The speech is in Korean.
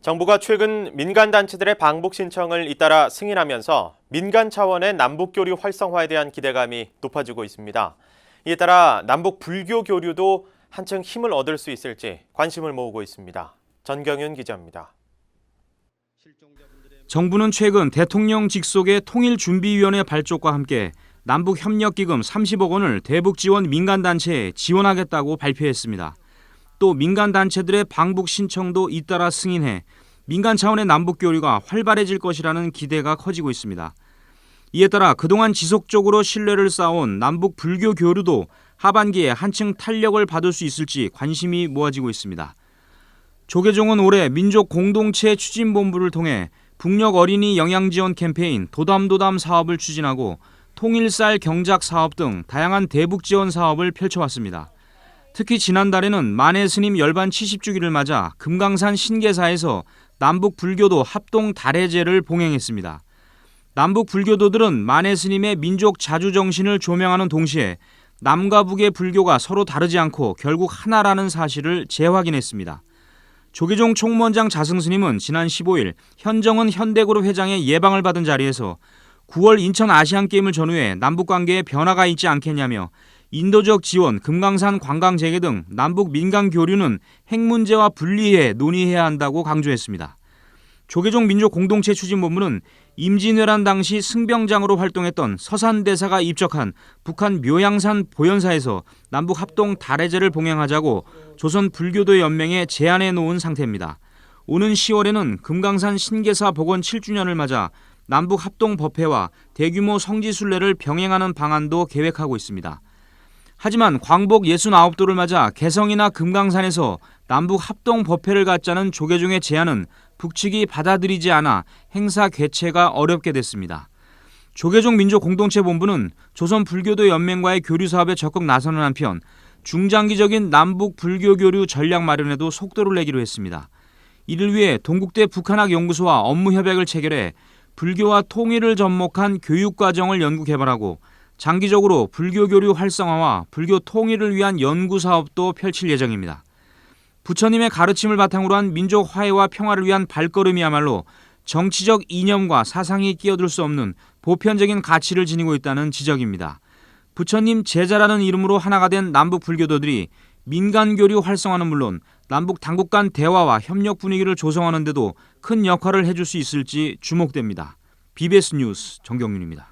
정부가 최근 민간단체들의 방북 신청을 잇따라 승인하면서 민간 차원의 남북교류 활성화에 대한 기대감이 높아지고 있습니다. 이에 따라 남북 불교 교류도 한층 힘을 얻을 수 있을지 관심을 모으고 있습니다. 전경윤 기자입니다. 정부는 최근 대통령 직속의 통일준비위원회 발족과 함께 남북협력기금 30억 원을 대북 지원 민간단체에 지원하겠다고 발표했습니다. 또 민간단체들의 방북 신청도 잇따라 승인해 민간 차원의 남북교류가 활발해질 것이라는 기대가 커지고 있습니다. 이에 따라 그동안 지속적으로 신뢰를 쌓아온 남북 불교 교류도 하반기에 한층 탄력을 받을 수 있을지 관심이 모아지고 있습니다. 조계종은 올해 민족공동체 추진본부를 통해 북녘 어린이 영양지원 캠페인 도담도담 사업을 추진하고 통일쌀 경작 사업 등 다양한 대북 지원 사업을 펼쳐왔습니다. 특히 지난달에는 만해 스님 열반 70주기를 맞아 금강산 신계사에서 남북 불교도 합동 달해제를 봉행했습니다. 남북 불교도들은 만해 스님의 민족 자주 정신을 조명하는 동시에 남과 북의 불교가 서로 다르지 않고 결국 하나라는 사실을 재확인했습니다. 조계종 총무원장 자승스님은 지난 15일 현정은 현대그룹 회장의 예방을 받은 자리에서 9월 인천 아시안게임을 전후해 남북관계에 변화가 있지 않겠냐며 인도적 지원, 금강산 관광 재개 등 남북 민간 교류는 핵 문제와 분리해 논의해야 한다고 강조했습니다. 조계종 민족공동체 추진본부는 임진왜란 당시 승병장으로 활동했던 서산대사가 입적한 북한 묘양산 보현사에서 남북 합동 달해제를 봉행하자고 조선불교도연맹에 제안해 놓은 상태입니다. 오는 10월에는 금강산 신계사 복원 7주년을 맞아 남북 합동 법회와 대규모 성지순례를 병행하는 방안도 계획하고 있습니다. 하지만 광복 69도를 맞아 개성이나 금강산에서 남북 합동 법회를 갖자는 조계종의 제안은 북측이 받아들이지 않아 행사 개최가 어렵게 됐습니다. 조계종 민족공동체본부는 조선불교도연맹과의 교류 사업에 적극 나서는 한편 중장기적인 남북 불교 교류 전략 마련에도 속도를 내기로 했습니다. 이를 위해 동국대 북한학연구소와 업무 협약을 체결해 불교와 통일을 접목한 교육과정을 연구 개발하고 장기적으로 불교 교류 활성화와 불교 통일을 위한 연구 사업도 펼칠 예정입니다. 부처님의 가르침을 바탕으로 한 민족 화해와 평화를 위한 발걸음이야말로 정치적 이념과 사상이 끼어들 수 없는 보편적인 가치를 지니고 있다는 지적입니다. 부처님 제자라는 이름으로 하나가 된 남북 불교도들이 민간 교류 활성화는 물론 남북 당국 간 대화와 협력 분위기를 조성하는 데도 큰 역할을 해줄 수 있을지 주목됩니다. BBS 뉴스 정경윤입니다.